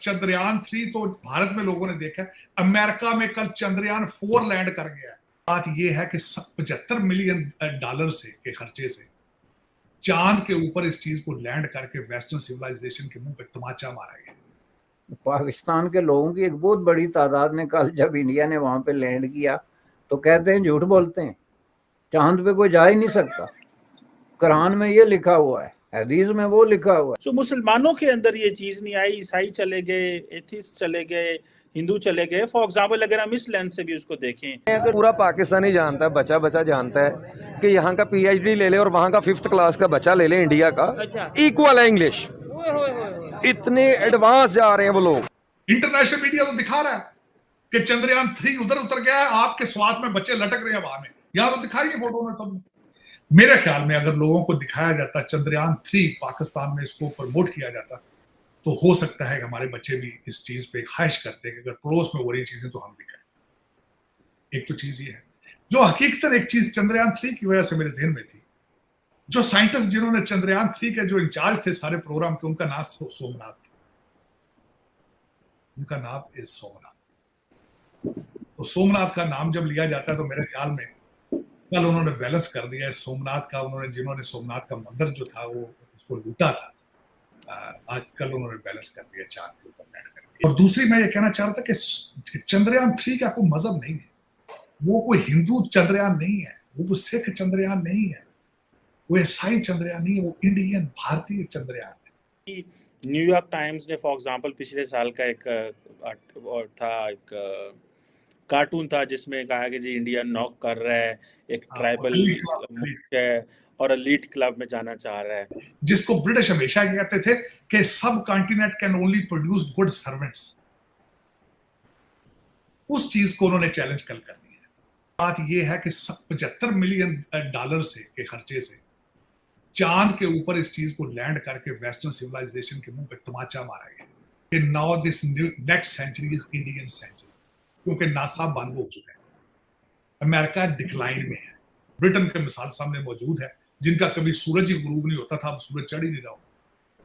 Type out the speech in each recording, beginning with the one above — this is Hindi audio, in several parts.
चंद्रयान 3 तो भारत में लोगों ने देखा है, अमेरिका में कल चंद्रयान 4 लैंड कर गया है। बात यह है कि 75 मिलियन डॉलर से के खर्चे से चांद के ऊपर इस चीज को लैंड करके वेस्टर्न सिविलाइजेशन के मुंह पे तमाचा मारा गया। पाकिस्तान के लोगों की एक बहुत बड़ी तादाद ने कल जब इंडिया ने वहां पे लैंड किया तो कहते हैं झूठ बोलते हैं, चांद पे कोई जा ही नहीं सकता। कुरान में ये लिखा हुआ है, हदीस में वो लिखा हुआ है। तो मुसलमानों के अंदर ये चीज नहीं आई, ईसाई चले गए, एथिस्ट चले गए, हिंदू चले गए। फॉर एग्जाम्पल अगर हम इस लेंस से भी उसको देखें, अगर पूरा पाकिस्तानी जानता है, बचा बचा जानता है कि यहाँ का PhD ले ले और वहाँ का 5th क्लास का बच्चा ले ले इंडिया का, इक्वल है इंग्लिश। इतने एडवांस जा रहे हैं वो लोग। इंटरनेशनल मीडिया तो दिखा रहा है कि चंद्रयान 3 उधर उतर गया है, आपके स्वाद में बच्चे लटक रहे हैं वहां में, यहां तो दिखाई फोटो में सब। मेरे ख्याल में अगर लोगों को दिखाया जाता चंद्रयान 3 पाकिस्तान में इसको प्रमोट किया जाता तो हो सकता है कि हमारे बच्चे भी इस चीज पे ख्वाहिश करते कि अगर पड़ोस में हो रही चीजें तो हम भी करें। एक तो चीज ये है जो हकीकत एक चीज चंद्रयान 3 की वजह से मेरे जहन में थी। जो साइंटिस्ट जिन्होंने चंद्रयान 3 के जो इंचार्ज थे सारे प्रोग्राम के, उनका नाम सोमनाथ था। उनका नाम है सोमनाथ। तो सोमनाथ का नाम जब लिया जाता है तो मेरे ख्याल में कल उन्होंने बैलेंस कर दिया है सोमनाथ का। उन्होंने जिन्होंने सोमनाथ का मंदिर जो था वो उसको लूटा था, आज कल उन्होंने बैलेंस कर दिया चांद के ऊपर लैंड करके। और दूसरी मैं ये कहना चाह रहा था कि चंद्रयान 3 का कोई मजहब नहीं है, वो कोई हिंदू चंद्रयान नहीं है, वो कोई सिख चंद्रयान नहीं है, वो ईसाई चंद्रयान नहीं है, वो इंडियन भारतीय चंद्रयान है। न्यूयॉर्क टाइम्स ने फॉर एग्जांपल पिछले साल का एक कार्टून था जिसमें कहा कि जी इंडिया नॉक कर रहा है, एक ट्राइबल मुल्क है और एलीट क्लब में जाना चाह रहा है, जिसको ब्रिटिश हमेशा कहते थे कि सब continent can only produce good servants. उस चीज को उन्होंने चैलेंज कल कर दिया। बात यह है कि 75 मिलियन डॉलर से के खर्चे से चांद के ऊपर इस चीज को लैंड करके वेस्टर्न सिविलाइजेशन के मुंह पे तमाचा मारा गया कि now this next century is Indian century, क्योंकि नासा बंद हो चुका है, अमेरिका डिक्लाइन में है, ब्रिटेन के मिसाल सामने मौजूद है जिनका कभी सूरज ही गुरूब नहीं होता था, अब सूरज चढ़ ही नहीं रहा,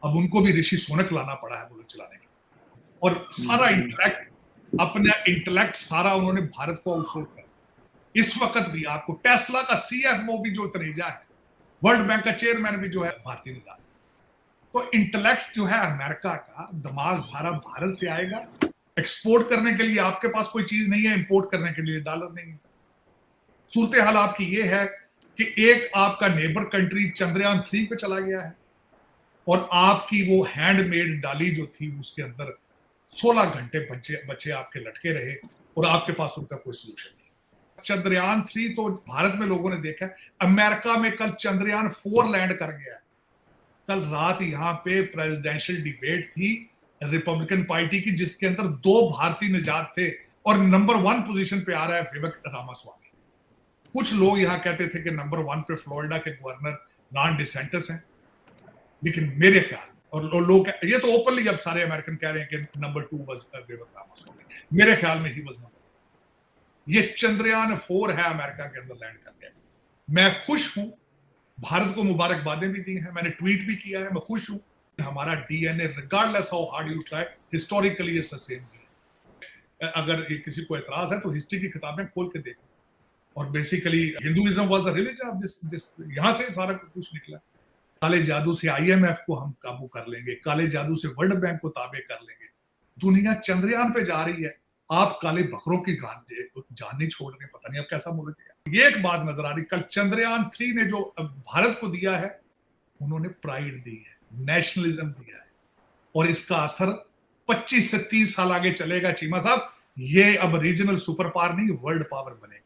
अब उनको भी ऋषि सोनक लाना पड़ा है बुलेट चलाने का। और सारा इंटेलेक्ट, अपना इंटेलेक्ट सारा उन्होंने भारत को आउटसोर्स कर। इस वक्त भी आपको टेस्ला का CFO भी जो तनेजा है, वर्ल्ड बैंक का चेयरमैन भी जो है भारतीय निकाल। तो इंटेलेक्ट जो है अमेरिका का, दिमाग सारा भारत से आएगा। एक्सपोर्ट करने के लिए आपके पास कोई चीज नहीं है, इंपोर्ट करने के लिए डॉलर नहीं है। सूरत हाल आपकी ये है कि एक आपका नेबर कंट्री चंद्रयान 3 पे चला गया है और आपकी वो हैंडमेड डाली जो थी उसके अंदर 16 घंटे बच्चे आपके लटके रहे और आपके पास उनका कोई सोल्यूशन नहीं। चंद्रयान 3 तो भारत में लोगों ने देखा है, अमेरिका में कल चंद्रयान 4 लैंड कर गया है। कल रात यहाँ पे प्रेसिडेंशियल डिबेट थी रिपब्लिकन पार्टी की, जिसके अंदर 2 भारतीय निजात थे और नंबर 1 पोजीशन पे आ रहा है विवेक रामास्वामी। कुछ लोग यहाँ कहते थे कि नंबर 1 पे फ्लोरिडा के गवर्नर रॉन डिसेंटिस हैं, लेकिन मेरे ख्याल और लोग ये तो ओपनली अब सारे अमेरिकन कह रहे हैं कि नंबर 2 वाज विवेक रामास्वामी। मेरे ख्याल में ही वाज नंबर। ये चंद्रयान 4 है अमेरिका के अंदर लैंड कर गया। मैं खुश हूं, भारत को मुबारकबादें भी दी हैं, मैंने ट्वीट भी किया है, मैं खुश हूं। हमारा DNA regardless how hard you try historically it's the same. अगर किसी को एतराज है तो हिस्ट्री की किताबें खोल के देखो। और basically Hinduism was the religion of this, यहां से सारा कुछ निकला। काले जादू से IMF को हम काबू कर लेंगे, काले जादू से वर्ल्ड बैंक को ताबे कर लेंगे। दुनिया चंद्रयान पे जा रही है, आप काले बकरों की जान नहीं छोड़ रहे। पता नहीं अब कैसा मुल्क है। ये एक बात नजर आ रही, कल चंद्रयान 3 ने जो भारत को दिया है, उन्होंने प्राइड दी है, नेशनलिज्म दिया है, और इसका असर 25 से 30 साल आगे चलेगा। चीमा साहब, ये अब रीजनल सुपर पावर नहीं, वर्ल्ड पावर बनेगी।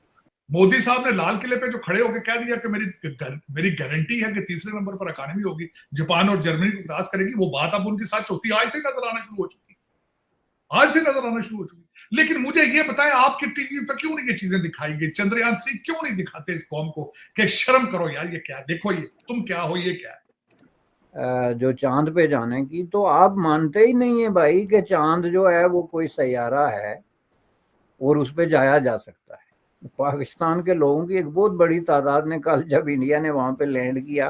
मोदी साहब ने लाल किले पे जो खड़े होकर कह दिया कि मेरी गारंटी है कि तीसरे नंबर पर इकॉनमी होगी, जापान और जर्मनी को क्रॉस करेगी, वो बात अब उनकी सच होती है। आज से नजर आना शुरू हो चुकी, आज से नजर आना शुरू हो चुकी। लेकिन मुझे ये बताएं, आपके टीवी पे क्यों नहीं ये चीजें दिखाई गई? चंद्रयान 3 क्यों नहीं दिखाते इस कौम को कि शर्म करो यार, ये क्या, देखो ये तुम क्या हो, ये क्या है। जो चांद पे जाने की, तो आप मानते ही नहीं है भाई कि चांद जो है वो कोई सैयारा है और उस पे जाया जा सकता है। पाकिस्तान के लोगों की एक बहुत बड़ी तादाद ने कल जब इंडिया ने वहां पे लैंड किया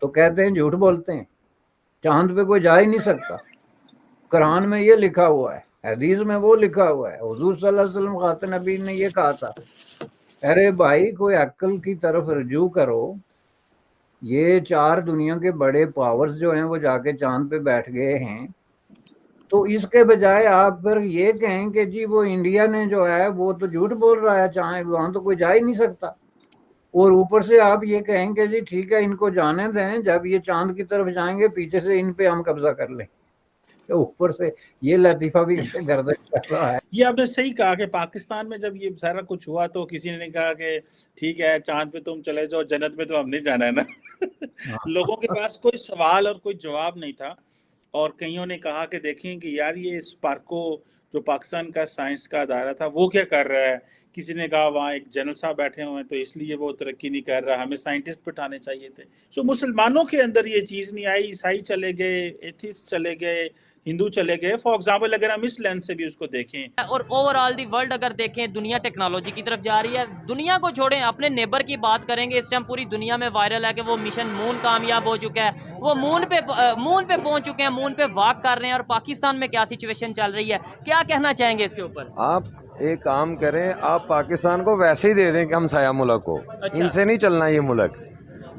तो कहते हैं झूठ बोलते हैं, चांद पे कोई जा ही नहीं सकता। कुरान में ये लिखा हुआ है, हदीस में वो लिखा हुआ है, हुजूर सल्लल्लाहु अलैहि वसल्लम खातन नबी ने ये कहा था। अरे भाई कोई अक्ल की तरफ रजू करो। ये 4 दुनिया के बड़े पावर्स जो हैं वो जाके चांद पे बैठ गए हैं, तो इसके बजाय आप फिर ये कहें कि जी वो इंडिया ने जो है वो तो झूठ बोल रहा है, चाहे वहां तो कोई जा ही नहीं सकता। और ऊपर से आप ये कहेंगे जी ठीक है इनको जाने दें, जब ये चांद की तरफ जाएंगे पीछे से इन पे हम कब्जा कर लें। तो ऊपर से ये लतीफा भी गर्दन कर रहा है। ये आपने सही कहा कि पाकिस्तान में जब ये सारा कुछ हुआ तो किसी ने कहा कि ठीक है चांद पे तुम चले जाओ, जन्नत में तो हम नहीं जाना है ना। लोगों के पास कोई सवाल और कोई जवाब नहीं था। और कईयों ने कहा कि देखें कि यार ये स्पार्को जो पाकिस्तान का साइंस का अदारा था वो क्या कर रहा है। किसी ने कहा वहाँ एक जनरल साहब बैठे हुए हैं तो इसलिए वो तरक्की नहीं कर रहा, हमें साइंटिस्ट बिठाने चाहिए थे। सो मुसलमानों के अंदर ये चीज़ नहीं आई, ईसाई चले गए, एथिस्ट चले गए, हिंदू चले गए। फॉर एग्जाम्पल अगर हम इस लेंस से भी उसको देखें और ओवरऑल दी वर्ल्ड अगर देखें, दुनिया टेक्नोलॉजी की तरफ जा रही है। दुनिया को छोड़ें, अपने नेबर की बात करेंगे। इस टाइम पूरी दुनिया में वायरल है कि वो मिशन मून कामयाब हो चुका है, वो मून पे पहुंच चुके हैं, मून पे वॉक कर रहे हैं। और पाकिस्तान में क्या सिचुएशन चल रही है, क्या कहना चाहेंगे इसके ऊपर? आप एक काम करें, आप पाकिस्तान को वैसे ही दे दें कि हम साया मुल्क को। अच्छा। इनसे नहीं चलना ये मुल्क।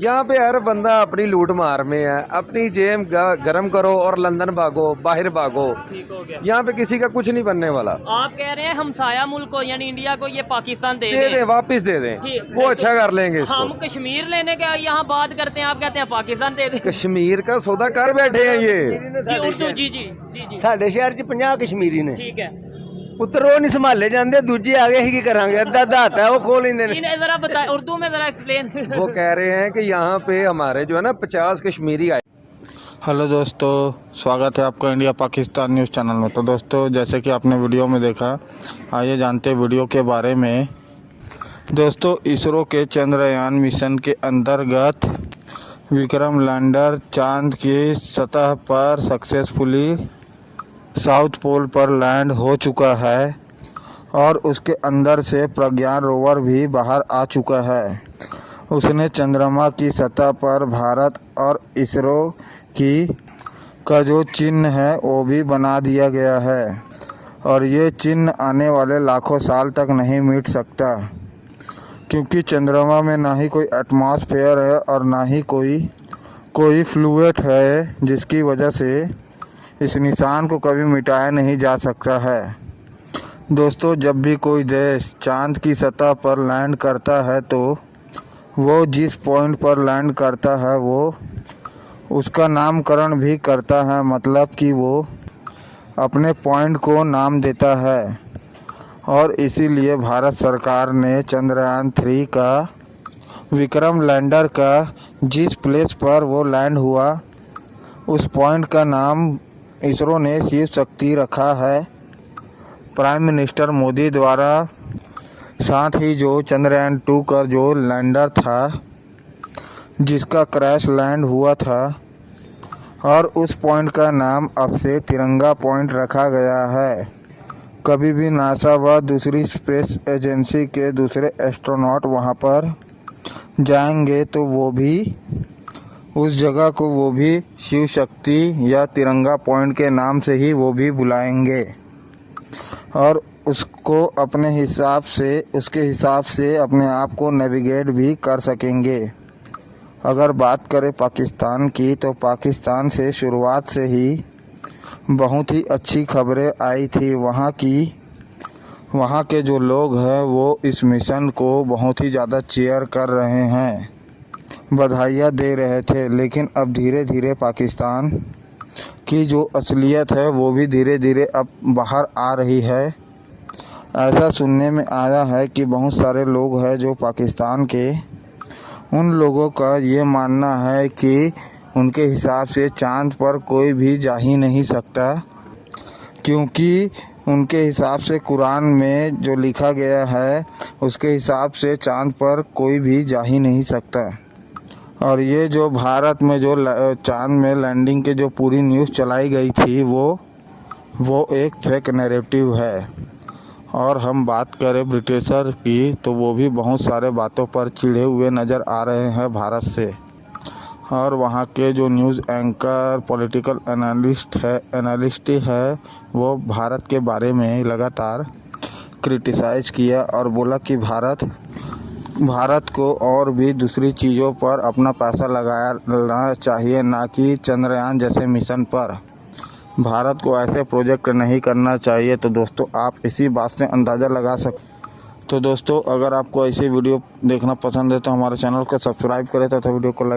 यहाँ पे हर बंदा अपनी लूट मार में है, अपनी जेब गरम करो और लंदन भागो, बाहर भागो। ठीक हो गया। यहाँ पे किसी का कुछ नहीं बनने वाला। आप कह रहे हैं हम साया मुल्क को यानी इंडिया को ये पाकिस्तान दे दे दें, वापिस दे दें, ठीक। वो अच्छा कर लेंगे इसको। हम कश्मीर लेने का यहाँ बात करते हैं, आप कहते हैं पाकिस्तान दे दें। कश्मीर का सौदा कर बैठे हैं ये। जी उर्दू, जी जी जी जी ਸਾਡੇ ਸ਼ਹਿਰ 'ਚ 50 ਕਸ਼ਮੀਰੀ ਨੇ, ठीक है। ਪੁੱਤਰ ਉਹ ਨਹੀਂ ਸੰਭਾਲੇ ਜਾਂਦੇ, ਦੂਜੇ ਆ ਗਏ, ਅਸੀਂ ਕੀ ਕਰਾਂਗੇ? ਅੱਧਾ ਅੱਧਾ ਹੱਥ ਹੈ, ਉਹ ਖੋਲ ਲੈਂਦੇ ਨੇ। इन्हें जरा बताए उर्दू में, जरा एक्सप्लेन। वो कह रहे हैं कि यहाँ पे हमारे जो है ना 50 कश्मीरी आए। हेलो दोस्तों, स्वागत है आपका इंडिया पाकिस्तान न्यूज़ चैनल में। तो दोस्तों जैसे कि आपने वीडियो में देखा, आइए जानते हैं वीडियो के बारे में। दोस्तों इसरो के चंद्रयान मिशन के अंतर्गत विक्रम लैंडर चांद की सतह पर सक्सेसफुली साउथ पोल पर लैंड हो चुका है और उसके अंदर से प्रज्ञान रोवर भी बाहर आ चुका है। उसने चंद्रमा की सतह पर भारत और इसरो का जो चिन्ह है वो भी बना दिया गया है और ये चिन्ह आने वाले लाखों साल तक नहीं मिट सकता, क्योंकि चंद्रमा में ना ही कोई एटमॉस्फेयर है और ना ही कोई फ्लूइड है, जिसकी वजह से इस निशान को कभी मिटाया नहीं जा सकता है। दोस्तों जब भी कोई देश चांद की सतह पर लैंड करता है तो वो जिस पॉइंट पर लैंड करता है वो उसका नामकरण भी करता है, मतलब कि वो अपने पॉइंट को नाम देता है। और इसीलिए भारत सरकार ने चंद्रयान 3 का विक्रम लैंडर का जिस प्लेस पर वो लैंड हुआ उस पॉइंट का नाम इसरो ने शिव शक्ति रखा है, प्राइम मिनिस्टर मोदी द्वारा। साथ ही जो चंद्रयान 2 का जो लैंडर था जिसका क्रैश लैंड हुआ था, और उस पॉइंट का नाम अब से तिरंगा पॉइंट रखा गया है। कभी भी नासा व दूसरी स्पेस एजेंसी के दूसरे एस्ट्रोनॉट वहां पर जाएंगे तो वो भी उस जगह को वो भी शिव शक्ति या तिरंगा पॉइंट के नाम से ही वो भी बुलाएंगे और उसको अपने हिसाब से उसके हिसाब से अपने आप को नेविगेट भी कर सकेंगे। अगर बात करें पाकिस्तान की, तो पाकिस्तान से शुरुआत से ही बहुत ही अच्छी खबरें आई थी। वहाँ के जो लोग हैं वो इस मिशन को बहुत ही ज़्यादा चीयर कर रहे हैं, बधाइयाँ दे रहे थे। लेकिन अब धीरे धीरे पाकिस्तान की जो असलियत है वो भी धीरे धीरे अब बाहर आ रही है। ऐसा सुनने में आया है कि बहुत सारे लोग हैं जो पाकिस्तान के, उन लोगों का ये मानना है कि उनके हिसाब से चांद पर कोई भी जा ही नहीं सकता, क्योंकि उनके हिसाब से कुरान में जो लिखा गया है उसके हिसाब से चांद पर कोई भी जा ही नहीं सकता। और ये जो भारत में जो चांद में लैंडिंग के जो पूरी न्यूज़ चलाई गई थी वो एक फेक नैरेटिव है। और हम बात करें ब्रिटिशर की, तो वो भी बहुत सारे बातों पर चिढ़े हुए नज़र आ रहे हैं भारत से। और वहाँ के जो न्यूज़ एंकर पॉलिटिकल एनालिस्ट है वो भारत के बारे में लगातार क्रिटिसाइज़ किया और बोला कि भारत को और भी दूसरी चीज़ों पर अपना पैसा लगाना चाहिए, ना कि चंद्रयान जैसे मिशन पर। भारत को ऐसे प्रोजेक्ट नहीं करना चाहिए। तो दोस्तों आप इसी बात से अंदाज़ा लगा सकते। तो दोस्तों अगर आपको ऐसी वीडियो देखना पसंद है तो हमारे चैनल को सब्सक्राइब करें तथा वीडियो को लाइक